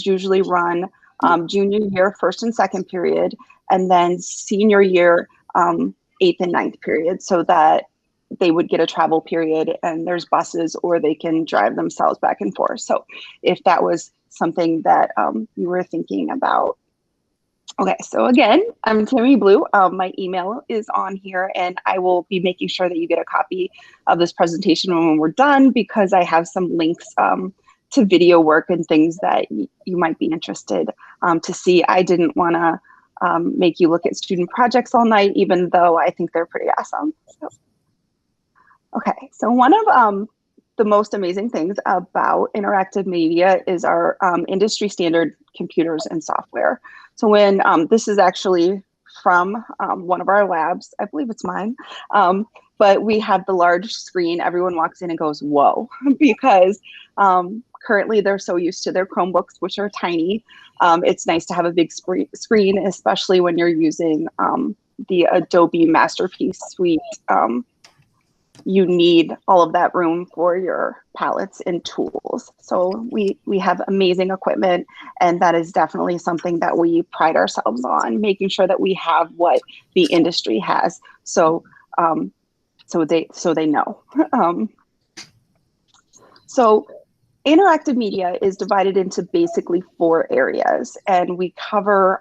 usually run junior year, first and second period, and then senior year, eighth and ninth period, so that they would get a travel period and there's buses, or they can drive themselves back and forth. So if that was something that you were thinking about. Okay, so again, I'm Tammy Blue. My email is on here, and I will be making sure that you get a copy of this presentation when we're done, because I have some links to video work and things that you might be interested to see. I didn't want to make you look at student projects all night, even though I think they're pretty awesome. So, okay, so one of the most amazing things about interactive media is our industry standard computers and software. So when this is actually from one of our labs, I believe it's mine, but we have the large screen. Everyone walks in and goes, whoa, because currently they're so used to their Chromebooks, which are tiny. It's nice to have a big screen, especially when you're using the Adobe Masterpiece Suite. You need all of that room for your palettes and tools. So we have amazing equipment, and that is definitely something that we pride ourselves on, making sure that we have what the industry has. So so they know. So interactive media is divided into basically 4 areas, and we cover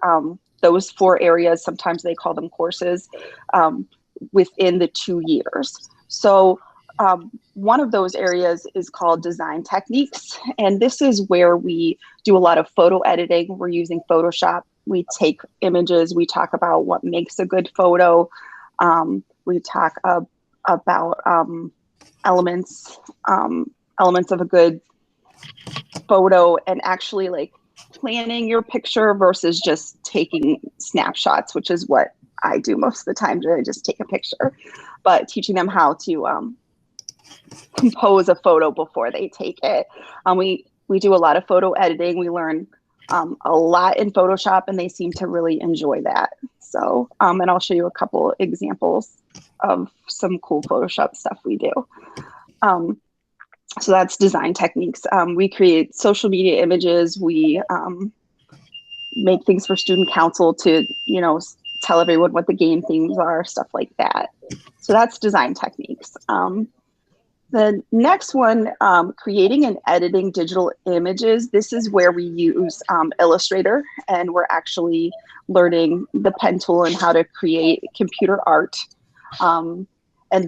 those 4 areas. Sometimes they call them courses within the 2 years. So one of those areas is called design techniques. And this is where we do a lot of photo editing. We're using Photoshop. We take images. We talk about what makes a good photo. We talk about elements of a good photo, and actually like planning your picture versus just taking snapshots, which is what I do most of the time. I just take a picture, but teaching them how to compose a photo before they take it. We do a lot of photo editing. We learn a lot in Photoshop, and they seem to really enjoy that. So, and I'll show you a couple examples of some cool Photoshop stuff we do. So that's design techniques. We create social media images. We make things for student council to, tell everyone what the game themes are, stuff like that. So that's design techniques. The next one, creating and editing digital images. This is where we use Illustrator, and we're actually learning the pen tool and how to create computer art. And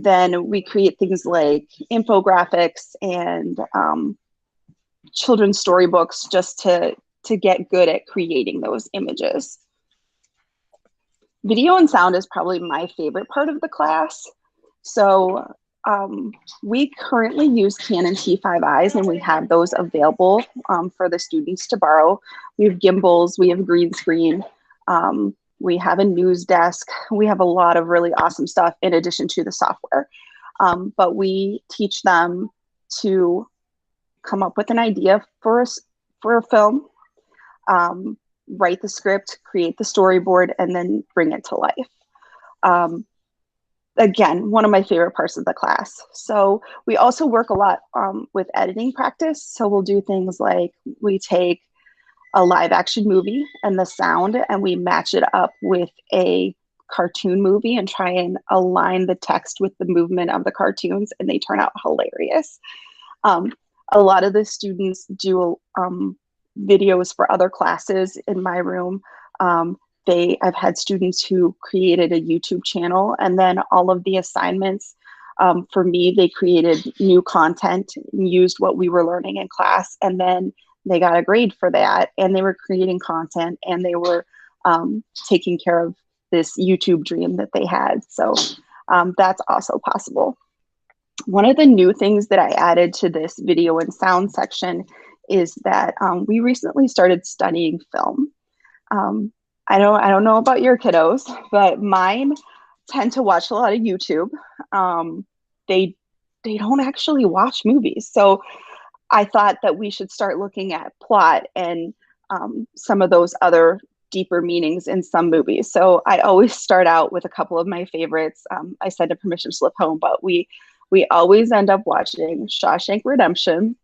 then we create things like infographics and children's storybooks, just to get good at creating those images. Video and sound is probably my favorite part of the class. So we currently use Canon T5Is, and we have those available for the students to borrow. We have gimbals, we have green screen, we have a news desk. We have a lot of really awesome stuff in addition to the software. But we teach them to come up with an idea for a film, write the script, create the storyboard, and then bring it to life. Again, one of my favorite parts of the class. So we also work a lot with editing practice. So we'll do things like we take a live action movie and the sound, and we match it up with a cartoon movie and try and align the text with the movement of the cartoons, and they turn out hilarious. A lot of the students do videos for other classes in my room. I've had students who created a YouTube channel, and then all of the assignments for me, they created new content and used what we were learning in class, and then they got a grade for that, and they were creating content, and they were taking care of this YouTube dream that they had. So that's also possible. One of the new things that I added to this video and sound section is that we recently started studying film. I don't know about your kiddos, but mine tend to watch a lot of YouTube. They don't actually watch movies. So I thought that we should start looking at plot and some of those other deeper meanings in some movies. So I always start out with a couple of my favorites. I send a permission slip home, but we always end up watching Shawshank Redemption,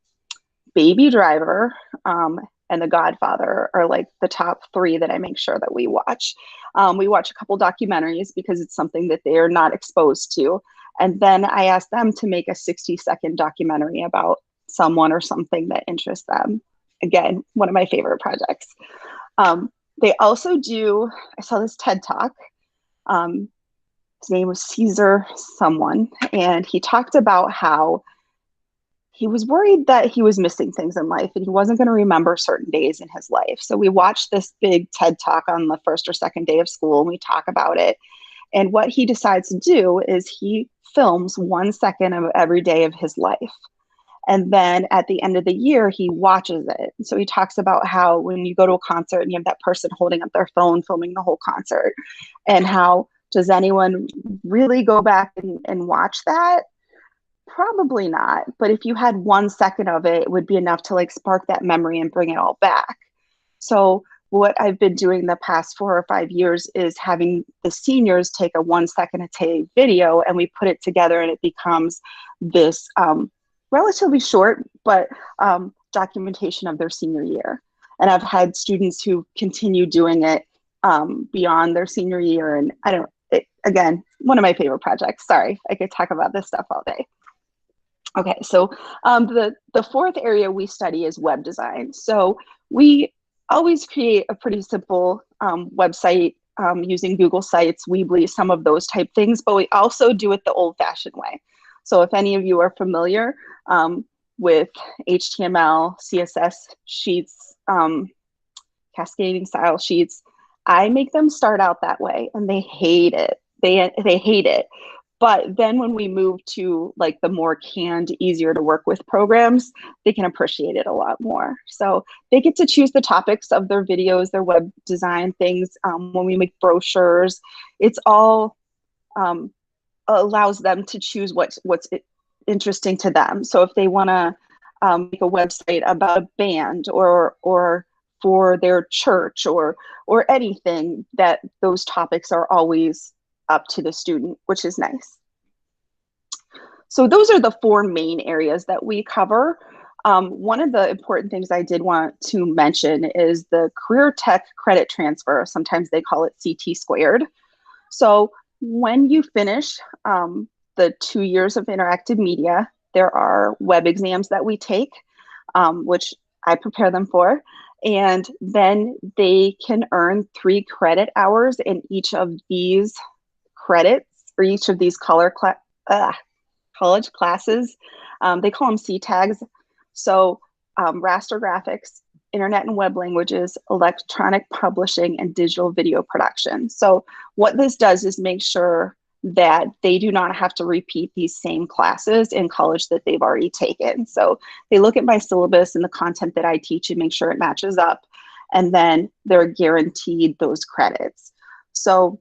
Baby Driver, and and The Godfather are like the top three that I make sure that we watch. We watch a couple documentaries because it's something that they are not exposed to. And then I ask them to make a 60-second documentary about someone or something that interests them. Again, one of my favorite projects. They also do, I saw this TED Talk. His name was Caesar someone, and he talked about how he was worried that he was missing things in life and he wasn't going to remember certain days in his life. So we watched this big TED Talk on the first or second day of school, and we talk about it. And what he decides to do is he films 1 second of every day of his life. And then at the end of the year, he watches it. So he talks about how when you go to a concert and you have that person holding up their phone, filming the whole concert, and how does anyone really go back and watch that? Probably not. But if you had 1 second of it, it would be enough to like spark that memory and bring it all back. So what I've been doing the past 4 or 5 years is having the seniors take a 1 second a day video, and we put it together, and it becomes this relatively short, but documentation of their senior year. And I've had students who continue doing it beyond their senior year. And again, one of my favorite projects. Sorry, I could talk about this stuff all day. Okay, so the fourth area we study is web design. So we always create a pretty simple website using Google Sites, Weebly, some of those type things, but we also do it the old-fashioned way. So if any of you are familiar with HTML, CSS sheets, cascading style sheets, I make them start out that way, and they hate it. They hate it. But then when we move to like the more canned, easier to work with programs, they can appreciate it a lot more. So they get to choose the topics of their videos, their web design things. When we make brochures, it's all allows them to choose what's interesting to them. So if they want to make a website about a band or for their church or anything, that those topics are always up to the student, which is nice. So those are the 4 main areas that we cover. One of the important things I did want to mention is the Career Tech Credit Transfer. Sometimes they call it CT squared. So when you finish the 2 years of interactive media, there are web exams that we take, which I prepare them for. And then they can earn 3 credit hours in each of these credits for each of these college classes. They call them C tags. So raster graphics, internet and web languages, electronic publishing, and digital video production. So what this does is make sure that they do not have to repeat these same classes in college that they've already taken. So they look at my syllabus and the content that I teach and make sure it matches up, and then they're guaranteed those credits. So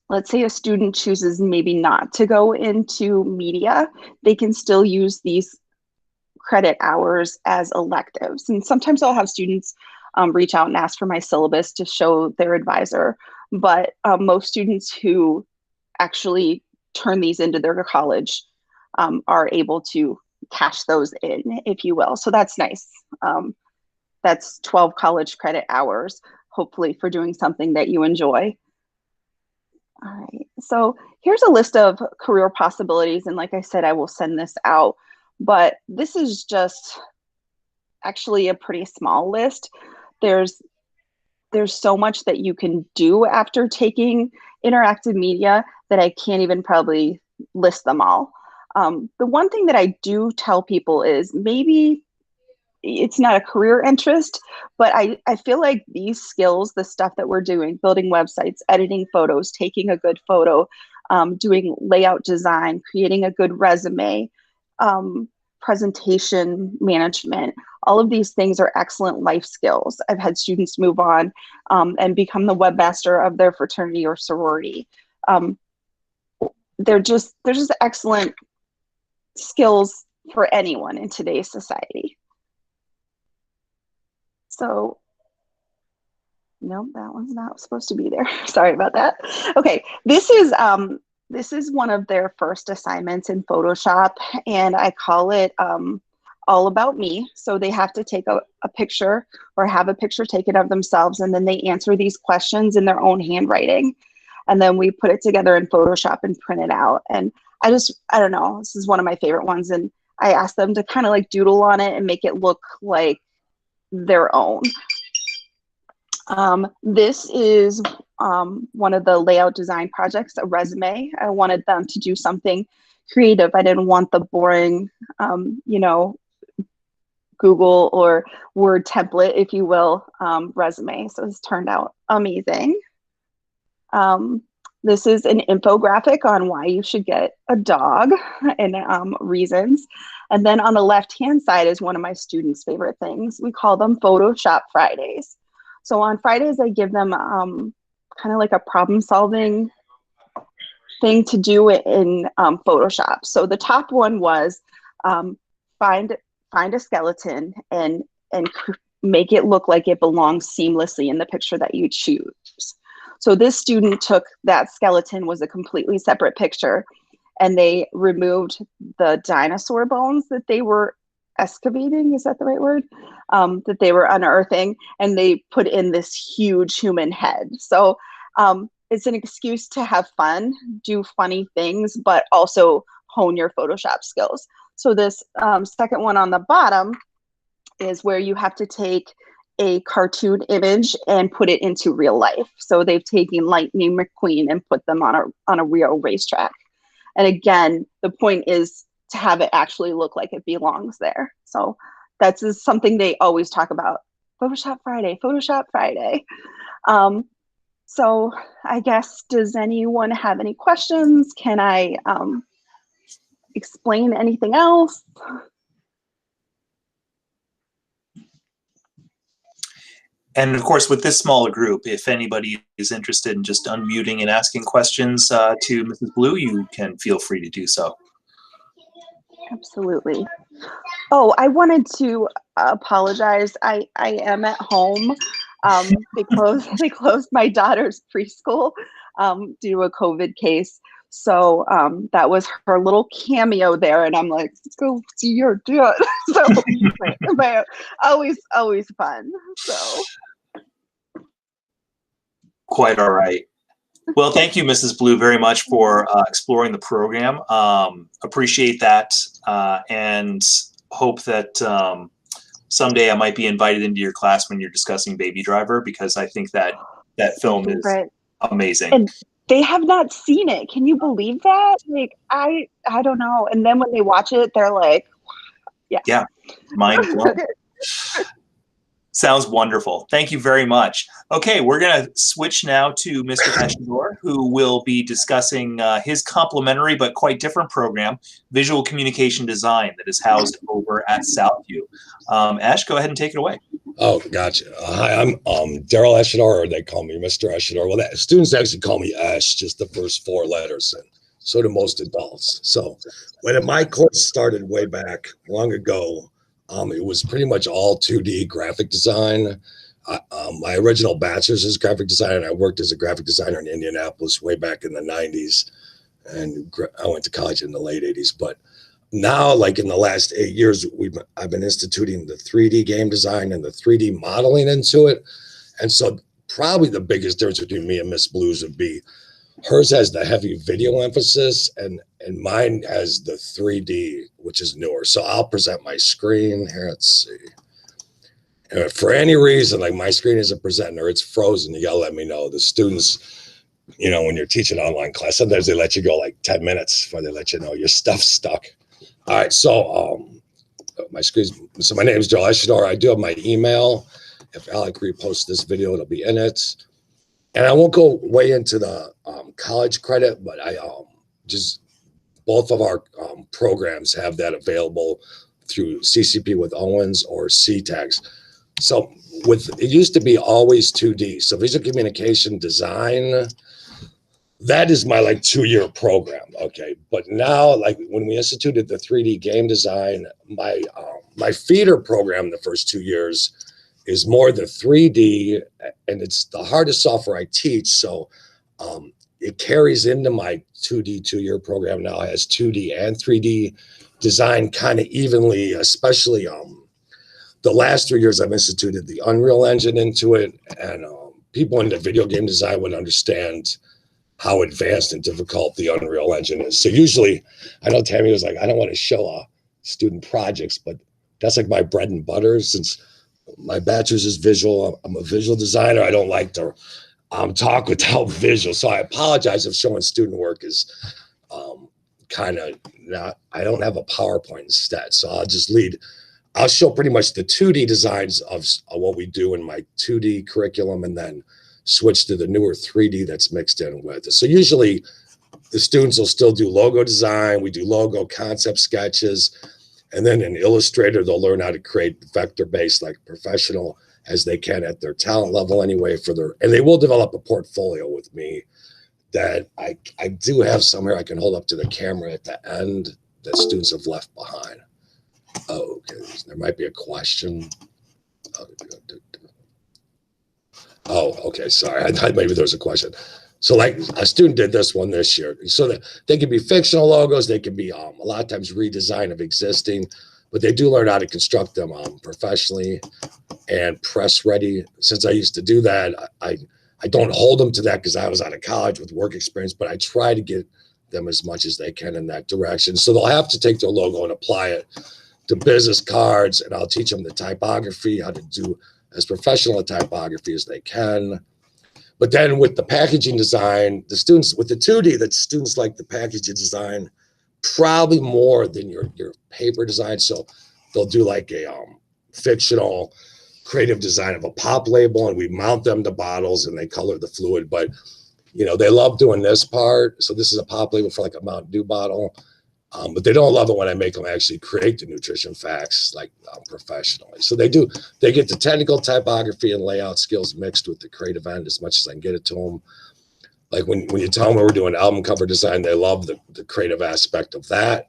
let's say a student chooses maybe not to go into media, they can still use these credit hours as electives. And sometimes I'll have students reach out and ask for my syllabus to show their advisor, but most students who actually turn these into their college are able to cash those in, if you will. So that's nice. That's 12 college credit hours, hopefully for doing something that you enjoy. All right, so here's a list of career possibilities. And like I said, I will send this out, but this is just actually a pretty small list. There's so much that you can do after taking interactive media that I can't even probably list them all. The one thing that I do tell people is maybe it's not a career interest, but I feel like these skills, the stuff that we're doing, building websites, editing photos, taking a good photo, doing layout design, creating a good resume, presentation management, all of these things are excellent life skills. I've had students move on and become the webmaster of their fraternity or sorority. They're just excellent skills for anyone in today's society. So, no, that one's not supposed to be there. Sorry about that. Okay, this is one of their first assignments in Photoshop, and I call it all about me. So they have to take a picture or have a picture taken of themselves, and then they answer these questions in their own handwriting. And then we put it together in Photoshop and print it out. And I don't know, this is one of my favorite ones. And I asked them to kind of like doodle on it and make it look like their own. This is one of the layout design projects, a resume. I wanted them to do something creative. I didn't want the boring, you know, Google or Word template, if you will, resume. So it's turned out amazing. This is an infographic on why you should get a dog and reasons. And then on the left-hand side is one of my students' favorite things. We call them Photoshop Fridays. So on Fridays, I give them kind of like a problem-solving thing to do in Photoshop. So the top one was find a skeleton and make it look like it belongs seamlessly in the picture that you choose. So this student took that skeleton, was a completely separate picture, and they removed the dinosaur bones that they were excavating, is that the right word? That they were unearthing, and they put in this huge human head. So it's an excuse to have fun, do funny things, but also hone your Photoshop skills. So this second one on the bottom is where you have to take a cartoon image and put it into real life. So they've taken Lightning McQueen and put them on a real racetrack. And again, the point is to have it actually look like it belongs there. So that's something they always talk about. Photoshop Friday, Photoshop Friday. So I guess, does anyone have any questions? Can I explain anything else? And of course, with this smaller group, if anybody is interested in just unmuting and asking questions to Mrs. Blue, you can feel free to do so. Absolutely. Oh, I wanted to apologize. I am at home. They closed my daughter's preschool due to a COVID case. So that was her little cameo there, and I'm like, let's go see your dad. So, but always fun. So quite all right. Well, thank you, Mrs. Blue, very much for exploring the program. Appreciate that, and hope that someday I might be invited into your class when you're discussing Baby Driver, because I think that film is amazing. And they have not seen it. Can you believe that? Like, I don't know. And then when they watch it, they're like, yeah, mind blown. Sounds wonderful. Thank you very much. Okay, we're going to switch now to Mr. Eschador, who will be discussing his complementary but quite different program, Visual Communication Design, that is housed over at Southview. Ash, go ahead and take it away. Oh, gotcha. Hi, I'm Daryl Eschador, or they call me Mr. Eschador. Well, students actually call me Ash, just the first 4 letters, and so do most adults. So when my course started way back long ago, it was pretty much all 2D graphic design. My original bachelor's is graphic design, and I worked as a graphic designer in Indianapolis way back in the 90s. And I went to college in the late 80s. But now, like in the last 8 years, I've been instituting the 3D game design and the 3D modeling into it. And so probably the biggest difference between me and Miss Blues would be hers has the heavy video emphasis, and mine has the 3D, which is newer. So I'll present my screen here. Let's see. And if for any reason, like my screen isn't presenting or it's frozen, you gotta let me know. The students, you know, when you're teaching online class, sometimes they let you go like 10 minutes before they let you know your stuff's stuck. All right, so my name is Joel Eschador. I do have my email. If Alec reposts this video, it'll be in it. And I won't go way into the college credit, but I just both of our programs have that available through CCP with Owens or CTEX. So it used to be always 2D. So visual communication design, that is my like 2-year program. Okay. But now, like when we instituted the 3D game design, my feeder program the first 2 years is more the 3D, and it's the hardest software I teach. So it carries into my 2D 2-year program now. It has 2D and 3D design kind of evenly, especially the last 3 years I've instituted the Unreal Engine into it, and people into video game design would understand how advanced and difficult the Unreal Engine is. So usually, I know Tammy was like, I don't want to show student projects, but that's like my bread and butter. Since my bachelor's is visual, I'm a visual designer. I don't like to talk without visual. So I apologize if showing student work is kind of not, I don't have a PowerPoint instead. So I'll just I'll show pretty much the 2D designs of what we do in my 2D curriculum, and then switch to the newer 3D that's mixed in with it. So usually the students will still do logo design. We do logo concept sketches. And then in Illustrator, they'll learn how to create vector-based, like professional as they can at their talent level anyway and they will develop a portfolio with me that I do have somewhere I can hold up to the camera at the end that students have left behind. Oh, okay. There might be a question. Oh, okay. Sorry. I thought maybe there was a question. So like a student did this one this year. So that they can be fictional logos. They can be a lot of times redesign of existing, but they do learn how to construct them professionally and press ready. Since I used to do that, I don't hold them to that because I was out of college with work experience, but I try to get them as much as they can in that direction. So they'll have to take their logo and apply it to business cards, and I'll teach them the typography, how to do as professional a typography as they can. But then with the packaging design, the students with the 2D, the students like the packaging design probably more than your paper design. So they'll do like a fictional creative design of a pop label, and we mount them to bottles and they color the fluid. But they love doing this part. So this is a pop label for like a Mountain Dew bottle. But they don't love it when I make them actually create the nutrition facts like professionally. So they get the technical typography and layout skills mixed with the creative end as much as I can get it to them. Like when you tell them we're doing album cover design, they love the creative aspect of that.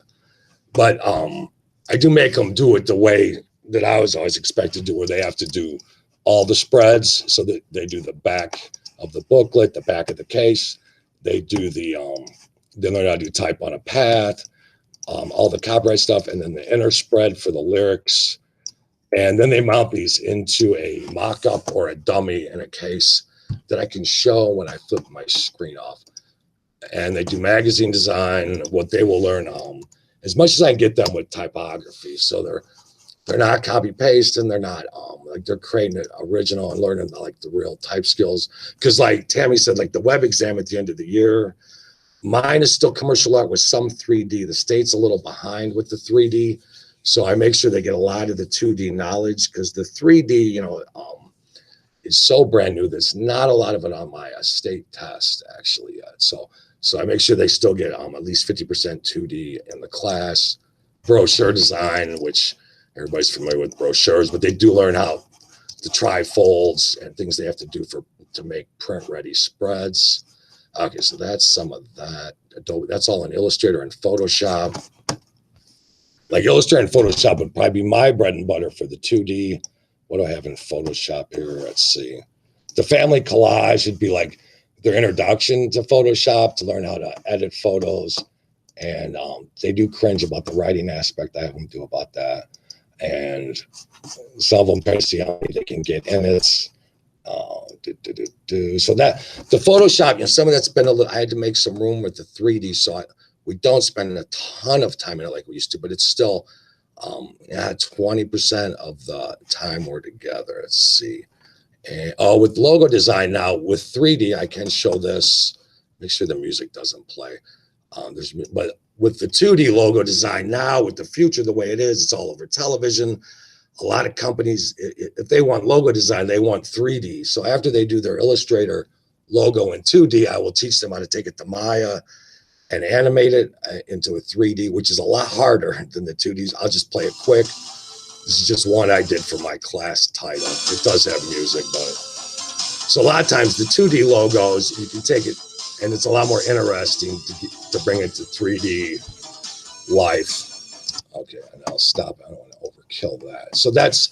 But I do make them do it the way that I was always expected to do, where they have to do all the spreads. So that they do the back of the booklet, the back of the case. They do they learn how to do type on a path. All the copyright stuff, and then the inner spread for the lyrics. And then they mount these into a mock-up or a dummy in a case that I can show when I flip my screen off. And they do magazine design, what they will learn as much as I can get them with typography. So they're not copy-paste, and they're not like they're creating it original and learning like the real type skills. Because like Tammy said, like the web exam at the end of the year, mine is still commercial art with some 3D. The state's a little behind with the 3D. So I make sure they get a lot of the 2D knowledge, because the 3D, is so brand new. There's not a lot of it on my state test actually yet. So I make sure they still get at least 50% 2D in the class. Brochure design, which everybody's familiar with brochures, but they do learn how to try folds and things they have to do to make print ready spreads. Okay, so that's some of that. Adobe, that's all in Illustrator and Photoshop. Like Illustrator and Photoshop would probably be my bread and butter for the 2D. What do I have in Photoshop here? Let's see. The family collage would be like their introduction to Photoshop to learn how to edit photos. And they do cringe about the writing aspect. I have them do about that. And some of them try to see how many they can get in it. So that the Photoshop, some of that's been a little, I had to make some room with the 3D. So we don't spend a ton of time in it like we used to, but it's still 20% of the time we're together. Let's see. And with logo design now with 3D, I can show this. Make sure the music doesn't play. But with the 2D logo design now, with the future the way it is, it's all over television. A lot of companies, if they want logo design, they want 3D. So after they do their Illustrator logo in 2D, I will teach them how to take it to Maya and animate it into a 3D, which is a lot harder than the 2Ds. I'll just play it quick. This is just one I did for my class title. It does have music, but so a lot of times the 2D logos, you can take it, and it's a lot more interesting to bring it to 3D life. Okay, and I'll stop. I don't want to overkill that. So that's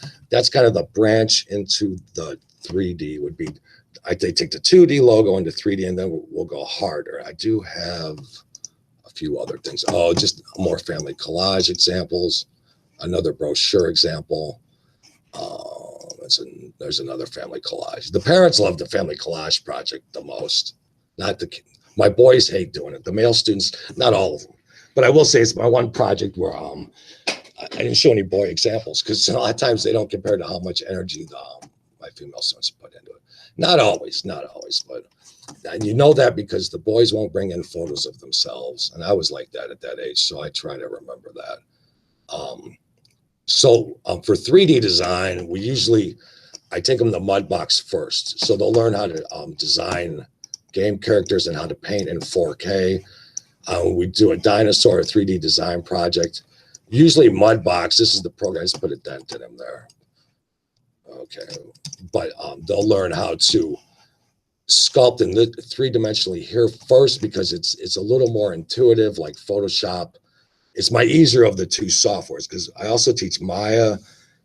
kind of the branch into the 3D would be, they take the 2D logo into 3D, and then we'll go harder. I do have a few other things. Oh, just more family collage examples, another brochure example. There's another family collage. The parents love the family collage project the most. Not the my boys hate doing it. The male students, not all of them, but I will say it's my one project where I didn't show any boy examples because a lot of times they don't compare to how much energy my female students put into it. Not always, but and you know that because the boys won't bring in photos of themselves, and I was like that at that age, so I try to remember that. For 3D design, I take them to Mudbox first. So they'll learn how to design game characters and how to paint in 4K. We do a dinosaur 3D design project. Usually Mudbox, this is the program, I just put a dent in them there. Okay, but they'll learn how to sculpt in three-dimensionally here first because it's a little more intuitive, like Photoshop. It's my easier of the two softwares because I also teach Maya,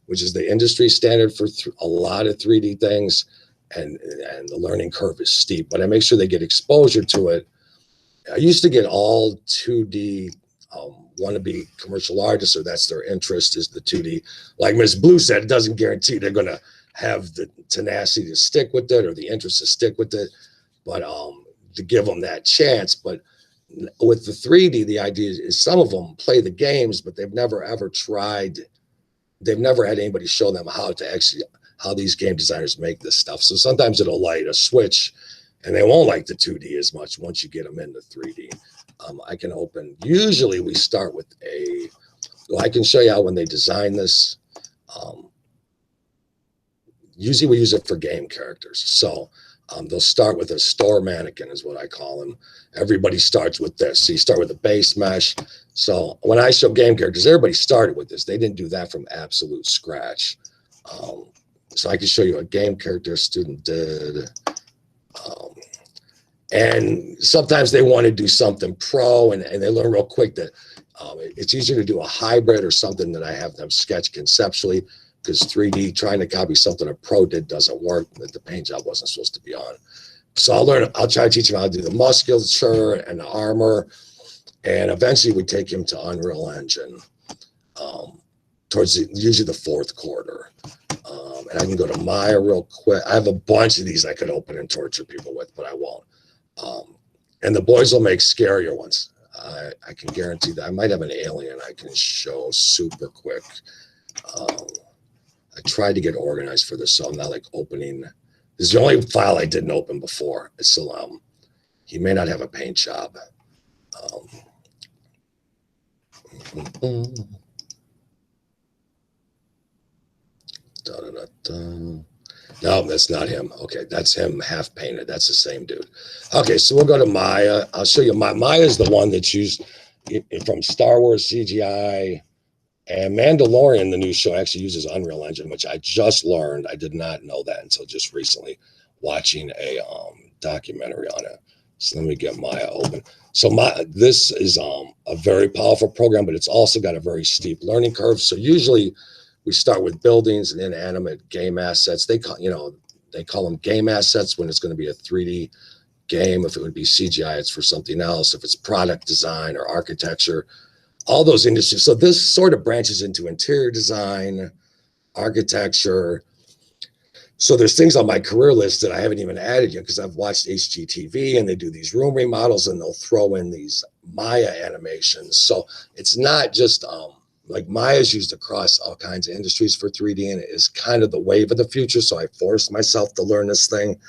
which is the industry standard for a lot of 3D things, and the learning curve is steep, but I make sure they get exposure to it. I used to get all 2D wannabe commercial artists, or that's their interest is the 2D. Like Ms. Blue said, it doesn't guarantee they're going to have the tenacity to stick with it or the interest to stick with it, but to give them that chance. But with the 3D, the idea is some of them play the games, but they've never ever tried. They've never had anybody show them how these game designers make this stuff. So sometimes it'll light a switch and they won't like the 2D as much once you get them into 3D. I can open, usually we start with I can show you how when they design this. Usually we use it for game characters. So they'll start with a store mannequin is what I call them. Everybody starts with this. So you start with a base mesh. So when I show game characters, everybody started with this. They didn't do that from absolute scratch. So I can show you a game character a student did. And sometimes they want to do something pro and they learn real quick that it's easier to do a hybrid or something that I have them sketch conceptually because 3D trying to copy something a pro did doesn't work. That the paint job wasn't supposed to be on. So I'll try to teach him how to do the musculature and the armor. And eventually we take him to Unreal Engine towards usually the fourth quarter. And I can go to Maya real quick. I have a bunch of these I could open and torture people with, but I won't. And the boys will make scarier ones. I can guarantee that. I might have an alien I can show super quick. I tried to get organized for this, so I'm not like opening. This is the only file I didn't open before. It's still, he may not have a paint job. No, that's not him. Okay, that's him half painted. That's the same dude. Okay, so we'll go to Maya. I'll show you. Maya is the one that's used from Star Wars CGI. And Mandalorian, the new show, actually uses Unreal Engine, which I just learned. I did not know that until just recently, watching a documentary on it. So let me get Maya open. So this is a very powerful program, but it's also got a very steep learning curve. So usually we start with buildings and inanimate game assets. They call them game assets when it's going to be a 3D game. If it would be CGI, it's for something else. If it's product design or architecture, all those industries. So this sort of branches into interior design, architecture. So there's things on my career list that I haven't even added yet because I've watched HGTV and they do these room remodels and they'll throw in these Maya animations. So it's not just like Maya's used across all kinds of industries for 3D and it is kind of the wave of the future. So I forced myself to learn this thing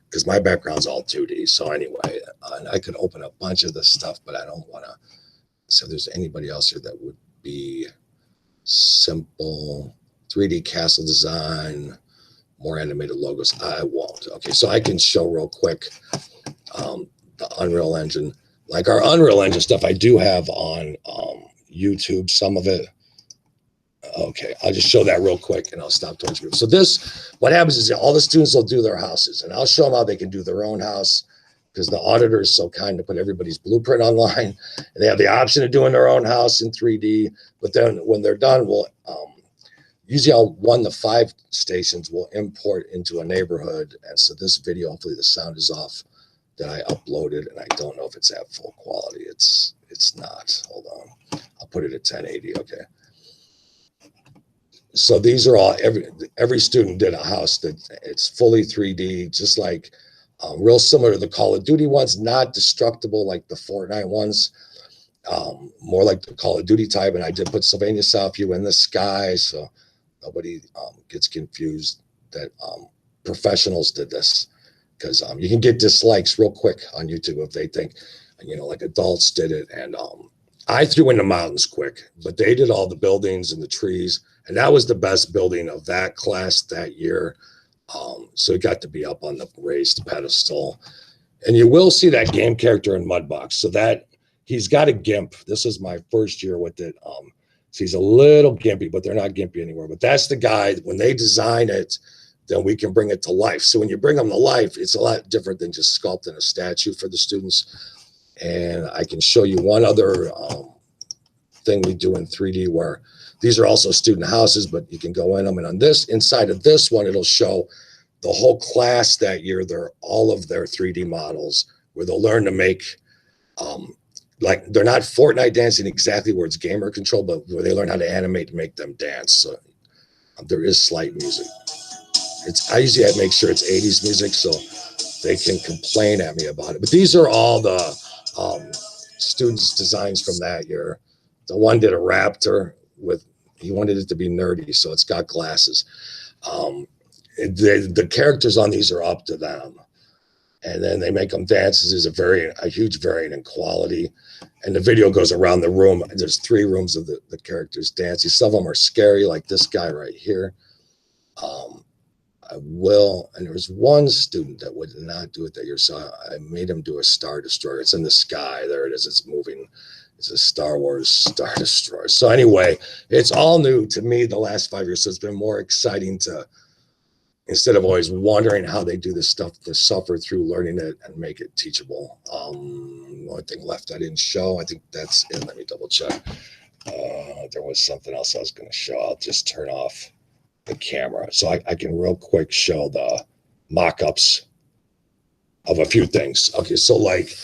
because my background's all 2D. So anyway, and I could open a bunch of this stuff, but I don't want to. So if there's anybody else here that would be simple 3D castle design, more animated logos, I won't. Okay, so I can show real quick the Unreal Engine. Like our Unreal Engine stuff, I do have on YouTube, some of it. Okay, I'll just show that real quick and I'll stop torturing you. So this, what happens is all the students will do their houses and I'll show them how they can do their own house because the auditor is so kind to put everybody's blueprint online. And they have the option of doing their own house in 3D, but then when they're done, usually I'll 1 to 5 stations will import into a neighborhood. And so this video, hopefully the sound is off, that I uploaded, and I don't know if it's at full quality. It's not. Hold on. I'll put it at 1080. Okay. So these are all, every student did a house that it's fully 3D, just like real similar to the Call of Duty ones, not destructible like the Fortnite ones, more like the Call of Duty type. And I did put Sylvania Southview in the sky, so nobody gets confused that professionals did this, because you can get dislikes real quick on YouTube if they think, you know, like adults did it. And I threw in the mountains quick, but they did all the buildings and the trees. And that was the best building of that class that year. So it got to be up on the raised pedestal. And you will see that game character in Mudbox. So that he's got a GIMP. This is my first year with it. So he's a little gimpy, but they're not gimpy anymore. But that's the guy, when they design it, then we can bring it to life. So when you bring them to life, it's a lot different than just sculpting a statue for the students. And I can show you one other thing we do in 3D where these are also student houses, but you can go in them. And on this, inside of this one, it'll show the whole class that year, all of their 3D models, where they'll learn to make, like they're not Fortnite dancing exactly where it's gamer control, but where they learn how to animate and make them dance. So there is slight music. I usually make sure it's 80s music so they can complain at me about it. But these are all the students' designs from that year. The one did a raptor he wanted it to be nerdy, so it's got glasses. The characters on these are up to them. And then they make them dance. There's a huge variant in quality. And the video goes around the room. There's 3 rooms of the characters dancing. Some of them are scary, like this guy right here. And there was one student that would not do it that year, so I made him do a Star Destroyer. It's in the sky. There it is. It's moving. It's a Star Wars Star Destroyer. So anyway, it's all new to me the last 5 years. So it's been more exciting to, instead of always wondering how they do this stuff, to suffer through learning it and make it teachable. One thing left I didn't show. I think that's it. Let me double check. There was something else I was going to show. I'll just turn off the camera so I can real quick show the mock-ups of a few things. Okay, so like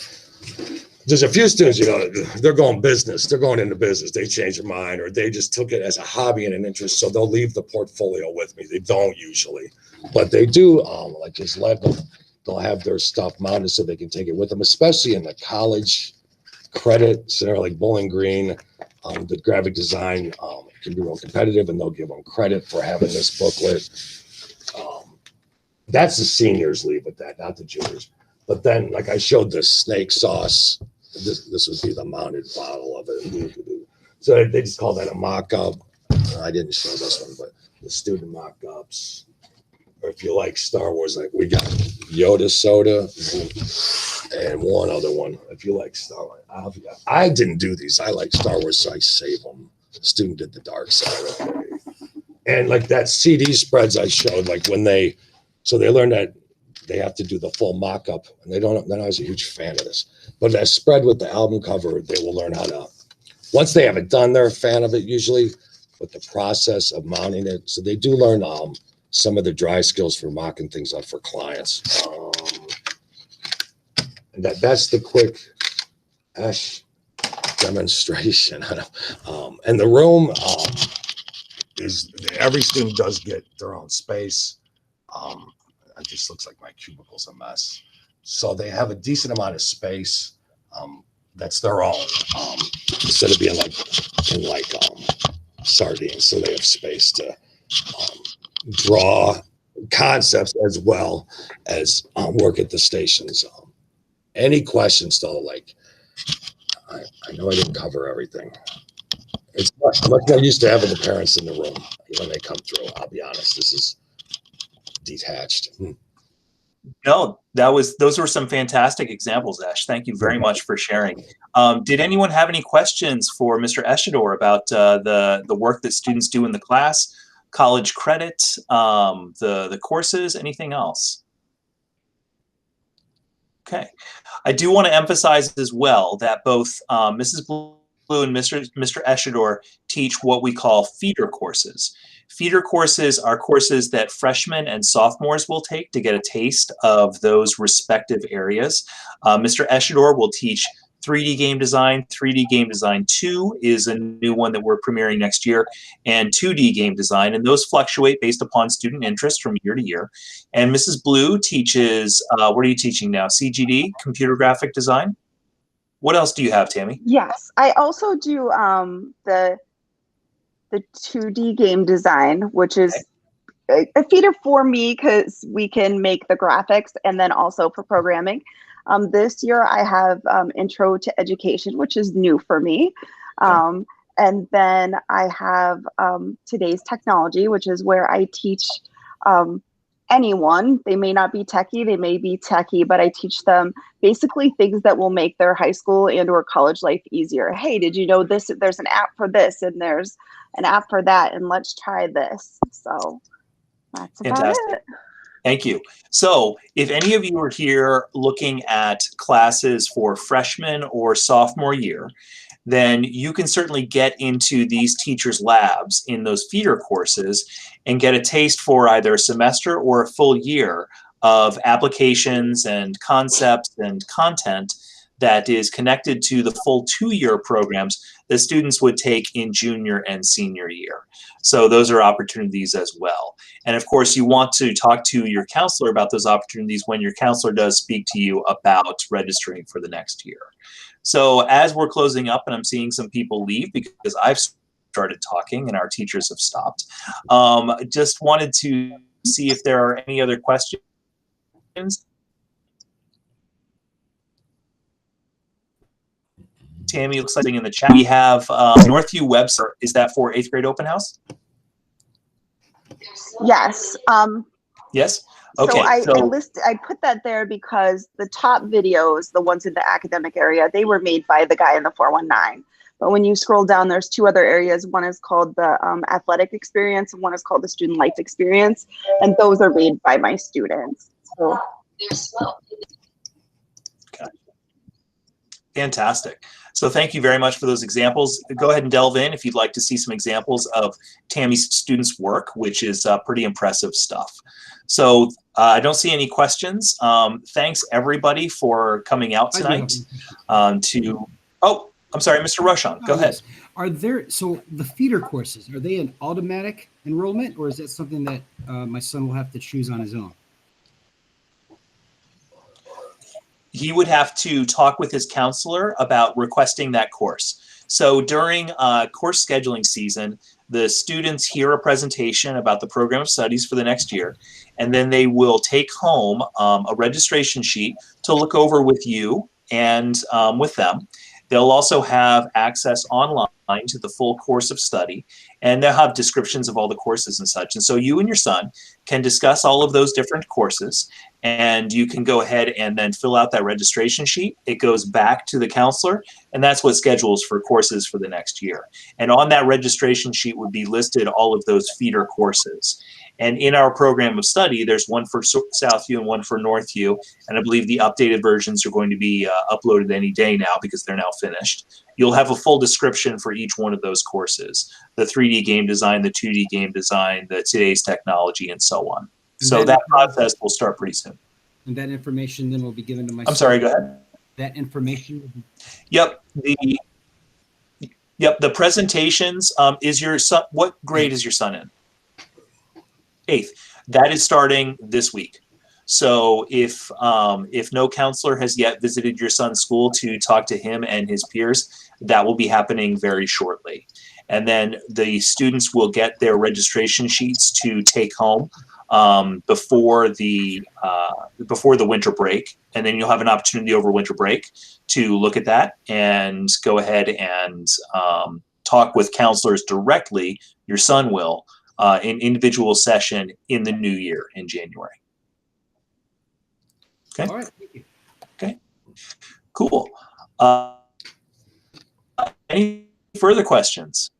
there's a few students, you know, they're going business. They're going into business. They change their mind, or they just took it as a hobby and an interest. So they'll leave the portfolio with me. They don't usually, but they do like just let them. They'll have their stuff mounted so they can take it with them, especially in the college credit center like Bowling Green. The graphic design can be real competitive, and they'll give them credit for having this booklet. That's the seniors leave with that, not the juniors. But then, like I showed the snake sauce, this would be the mounted bottle of it. So they just call that a mock-up. I didn't show this one, but the student mock-ups. Or if you like Star Wars, like we got Yoda soda and one other one. If you like Star Wars, I didn't do these. I like Star Wars, so I save them. The student did the dark side. Okay. And like that CD spreads I showed, like when they learn that they have to do the full mock-up, and they're not always a huge fan of this. But that spread with the album cover, they will learn how to, once they have it done, they're a fan of it usually, but the process of mounting it. So they do learn some of the dry skills for mocking things up for clients. And that's the quick demonstration. And the room is, every student does get their own space. It just looks like my cubicle's a mess. So they have a decent amount of space that's their own, instead of being like sardines. So they have space to draw concepts as well as work at the stations. Any questions though? Like, I know I didn't cover everything. It's much more used to having the parents in the room when they come through. I'll be honest, this is detached. No, those were some fantastic examples, Ash. Thank you very much for sharing. Did anyone have any questions for Mr. Eshador about the work that students do in the class, college credit, the courses, anything else? Okay. I do want to emphasize as well that both Mrs. Blue and Mr. Eshador teach what we call feeder courses. Feeder courses are courses that freshmen and sophomores will take to get a taste of those respective areas. Mr. Eshador will teach 3D game design. 3D game design 2 is a new one that we're premiering next year, and 2D game design, and those fluctuate based upon student interest from year to year. And Mrs. Blue teaches, what are you teaching now? CGD, computer graphic design? What else do you have, Tammy? Yes, I also do the 2D game design, which is a feeder for me because we can make the graphics, and then also for programming. This year I have Intro to Education, which is new for me. And then I have Today's Technology, which is where I teach anyone. They may not be techie, they may be techie, but I teach them basically things that will make their high school and or college life easier. Hey, did you know this? There's an app for this, and there's an app for that, and let's try this. So that's about it. Thank you. So if any of you are here looking at classes for freshman or sophomore year, then you can certainly get into these teachers' labs in those feeder courses and get a taste for either a semester or a full year of applications and concepts and content that is connected to the full 2-year programs that students would take in junior and senior year. So those are opportunities as well. And of course, you want to talk to your counselor about those opportunities when your counselor does speak to you about registering for the next year. So as we're closing up, and I'm seeing some people leave because I've started talking and our teachers have stopped, just wanted to see if there are any other questions. Tammy, looks like in the chat we have Northview website. Is that for 8th grade open house? Yes. Yes. Okay. I put that there because the top videos, the ones in the academic area, they were made by the guy in the 419. But when you scroll down, there's 2 other areas. One is called the athletic experience, and one is called the student life experience, and those are made by my students. So. Okay. Fantastic. So thank you very much for those examples. Go ahead and delve in if you'd like to see some examples of Tammy's students' work, which is pretty impressive stuff. So I don't see any questions. Thanks everybody for coming out tonight. Oh, I'm sorry, Mr. Rochon, go ahead. Yes. Are there, so the feeder courses, are they an automatic enrollment, or is that something that my son will have to choose on his own? He would have to talk with his counselor about requesting that course. So during course scheduling season, the students hear a presentation about the program of studies for the next year, and then they will take home a registration sheet to look over with you and with them. They'll also have access online to the full course of study, and they'll have descriptions of all the courses and such. And so you and your son can discuss all of those different courses, and you can go ahead and then fill out that registration sheet. It goes back to the counselor, and that's what schedules for courses for the next year. And on that registration sheet would be listed all of those feeder courses. And in our program of study, there's one for Southview and one for Northview. And I believe the updated versions are going to be uploaded any day now because they're now finished. You'll have a full description for each one of those courses: the 3D game design, the 2D game design, the Today's Technology, and so on. And so that process will start pretty soon. And that information then will be given to my I'm sorry, go ahead. That information? Yep. The presentations, is your son, what grade is your son in? 8th. That is starting this week. So if no counselor has yet visited your son's school to talk to him and his peers, that will be happening very shortly. And then the students will get their registration sheets to take home before the winter break, and then you'll have an opportunity over winter break to look at that and go ahead and talk with counselors directly. Your son will. An individual session in the new year in January. Okay. All right. Thank you. Okay. Cool. Any further questions?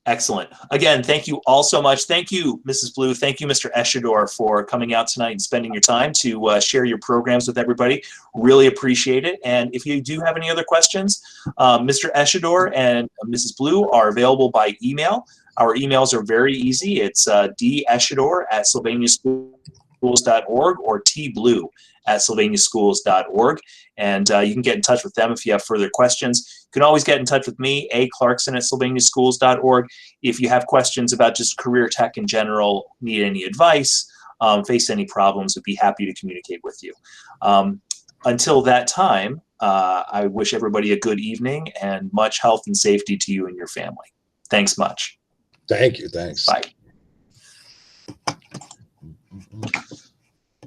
Excellent. Again, thank you all so much. Thank you, Mrs. Blue. Thank you, Mr. Eshador, for coming out tonight and spending your time to share your programs with everybody. Really appreciate it. And if you do have any other questions, Mr. Eshador and Mrs. Blue are available by email. Our emails are very easy. It's deschedor@sylvaniaschools.org or tblue@sylvaniaschools.org. And you can get in touch with them if you have further questions. You can always get in touch with me, aclarkson@sylvaniaschools.org. If you have questions about just career tech in general, need any advice, face any problems, would be happy to communicate with you. Until that time, I wish everybody a good evening and much health and safety to you and your family. Thanks much. Thank you. Thanks. Bye.